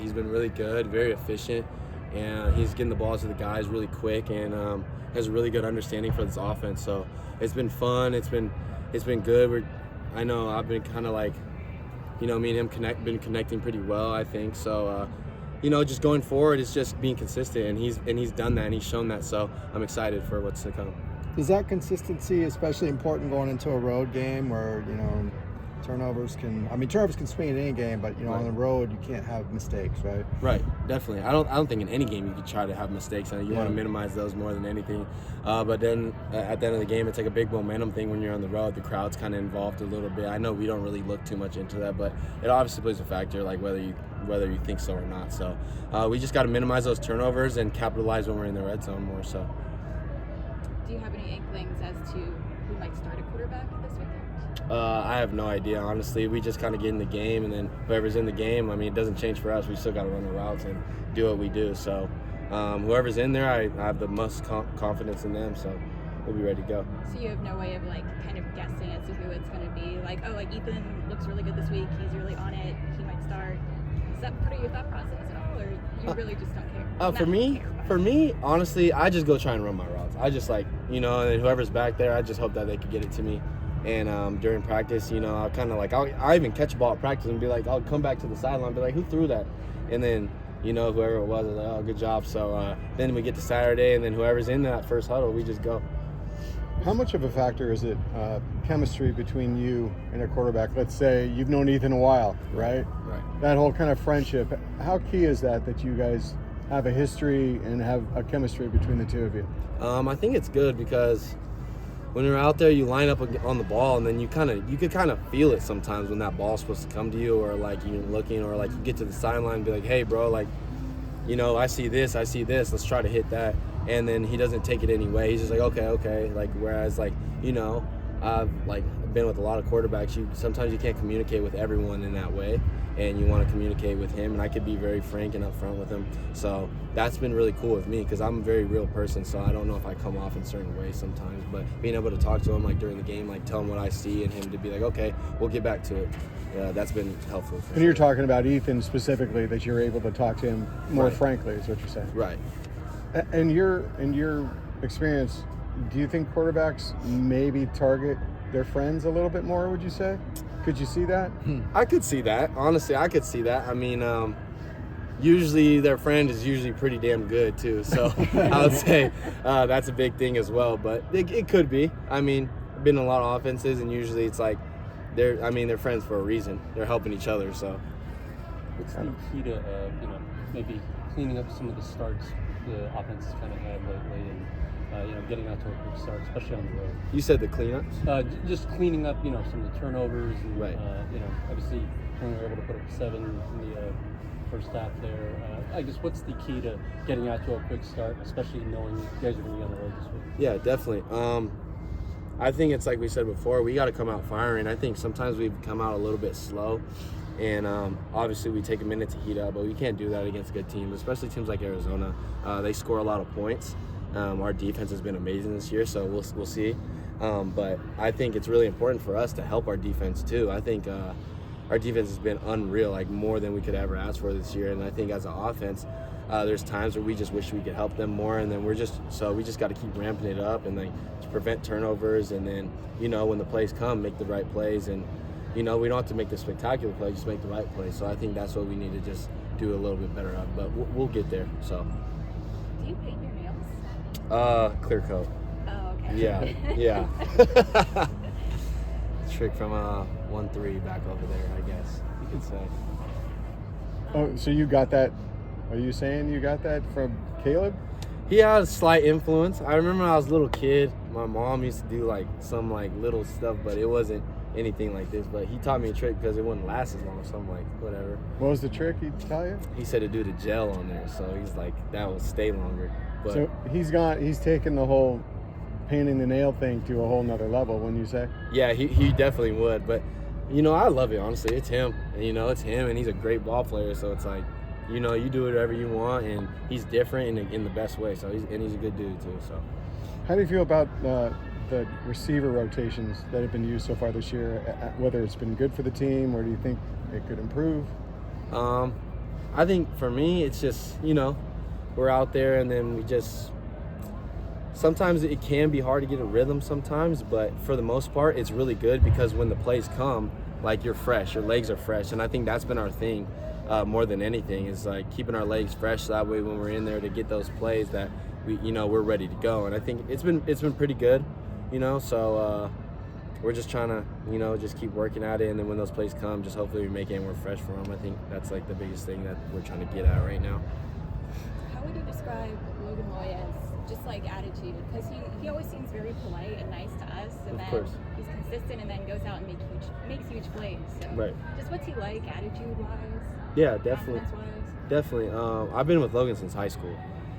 He's been really good, very efficient, and he's getting the balls to the guys really quick, and has a really good understanding for this offense. So it's been fun. It's been good. I know I've been kind of like, me and him been connecting pretty well, I think. So just going forward, it's just being consistent, and he's done that, and he's shown that. So I'm excited for what's to come. Is that consistency especially important going into a road game where turnovers can swing in any game, but Right. on the road you can't have mistakes, right? Right, definitely. I don't think in any game you could try to have mistakes. You Yeah. want to minimize those more than anything. But then at the end of the game, it's like a big momentum thing when you're on the road. The crowd's kind of involved a little bit. I know we don't really look too much into that, but it obviously plays a factor, like whether you think so or not. So we just got to minimize those turnovers and capitalize when we're in the red zone more so. Do you have any inklings as to who might start at quarterback this weekend? I have no idea, honestly. We just kind of get in the game, and then whoever's in the game, it doesn't change for us. We still got to run the routes and do what we do. So whoever's in there, I have the most confidence in them, so we'll be ready to go. So you have no way of kind of guessing as to who it's going to be? Ethan looks really good this week. He's really on it. He might start. Is that part of your thought process at all, or you really just don't care? For me, honestly, I just go try and run my routes. I just and then whoever's back there, I just hope that they could get it to me. And during practice, I'll kind of I'll even catch a ball at practice and be like, I'll come back to the sideline and be like, who threw that? And then, whoever it was, like, oh, good job. So then we get to Saturday, and then whoever's in that first huddle, we just go. How much of a factor is it chemistry between you and a quarterback? Let's say you've known Ethan a while, right? Right. That whole kind of friendship. How key is that you guys have a history and have a chemistry between the two of you? I think it's good because when you're out there, you line up on the ball, and then you could kind of feel it sometimes when that ball's supposed to come to you, or you're looking, or you get to the sideline and be like, hey, bro, I see this, let's try to hit that. And then he doesn't take it anyway. He's just like, okay. Whereas I've been with a lot of quarterbacks, sometimes you can't communicate with everyone in that way, and you want to communicate with him, and I could be very frank and upfront with him. So that's been really cool with me because I'm a very real person, so I don't know if I come off in certain ways sometimes, but being able to talk to him during the game, tell him what I see, and him to be like, okay, we'll get back to it. That's been helpful. And you're talking about Ethan specifically, that you're able to talk to him more Right. frankly, is what you're saying. Right. In your experience, do you think quarterbacks maybe target their friends a little bit more, would you say? Could you see that? I could see that. Honestly, I could see that. Usually their friend is usually pretty damn good too. So I would say that's a big thing as well. But it could be. I've been in a lot of offenses, and usually it's they're friends for a reason. They're helping each other. So what's the key to maybe cleaning up some of the starts the offense has kind of had lately, and getting out to a quick start, especially on the road? You said the cleanups? Just cleaning up, some of the turnovers, and Right. Obviously when we were able to put up 7 in the first half there. I guess what's the key to getting out to a quick start, especially knowing you guys are going to be on the road this week? Yeah, definitely. I think it's like we said before, we got to come out firing. I think sometimes we've come out a little bit slow, and obviously we take a minute to heat up, but we can't do that against good teams, especially teams like Arizona. They score a lot of points. Our defense has been amazing this year, so we'll see. But I think it's really important for us to help our defense too. I think our defense has been unreal, more than we could ever ask for this year. And I think as an offense, there's times where we just wish we could help them more, and then we just got to keep ramping it up and to prevent turnovers. And then when the plays come, make the right plays. And we don't have to make the spectacular play, just make the right play. So I think that's what we need to just do a little bit better of. But we'll get there. So. Do you paint your nails? Clear coat. Oh, okay. Yeah. Trick from 1-3 back over there, I guess you could say. Oh, so you got that? Are you saying you got that from Caleb? He had a slight influence. I remember when I was a little kid, my mom used to do some little stuff, but it wasn't anything like this. But he taught me a trick because it wouldn't last as long, so I'm like, whatever. What was the trick he taught you? He said to do the gel on there, so he's like, that will stay longer. But So he's taken the whole painting the nail thing to a whole nother level, wouldn't you say? yeah, he definitely would. But I love it, honestly. It's him, and it's him, and he's a great ball player. So it's you do whatever you want, and he's different in the best way. So he's a good dude too. So How do you feel about the receiver rotations that have been used so far this year? Whether it's been good for the team, or do you think it could improve? I think for me, it's just, we're out there and then we just, sometimes it can be hard to get a rhythm sometimes, but for the most part, it's really good because when the plays come, like you're fresh, your legs are fresh. And I think that's been our thing more than anything is like keeping our legs fresh. So that way when we're in there to get those plays that we're ready to go. And I think it's been pretty good, so we're just trying to, just keep working at it. And then when those plays come, just hopefully we make it and we're fresh for them. I think that's like the biggest thing that we're trying to get at right now. How would you describe Logan Loy as just like attitude? Because he always seems very polite and nice to us, and Of then course. he's consistent and then goes out and makes huge plays. So Right. just what's he like attitude-wise? Yeah, definitely. Confidence-wise? Definitely. I've been with Logan since high school,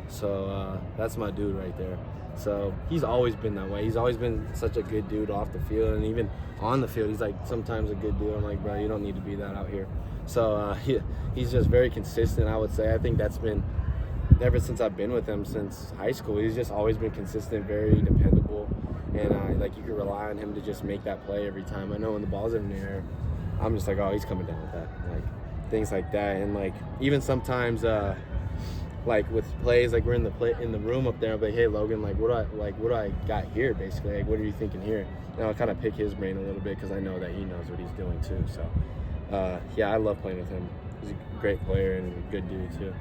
so that's my dude right there. So he's always been that way. He's always been such a good dude off the field, and even on the field, he's like sometimes a good dude. I'm like, bro, you don't need to be that out here. So he's just very consistent, I would say. I think that's been ever since I've been with him since high school. He's just always been consistent, very dependable, and like you can rely on him to just make that play every time. I know when the ball's in the air, I'm just like, oh, he's coming down with that, like things like that. And like even sometimes like with plays, like we're in the room up there, I'm like, hey Logan, like what do I got here basically, like what are you thinking here? And I'll kind of pick his brain a little bit because I know that he knows what he's doing too. So yeah, I love playing with him. He's a great player and a good dude too.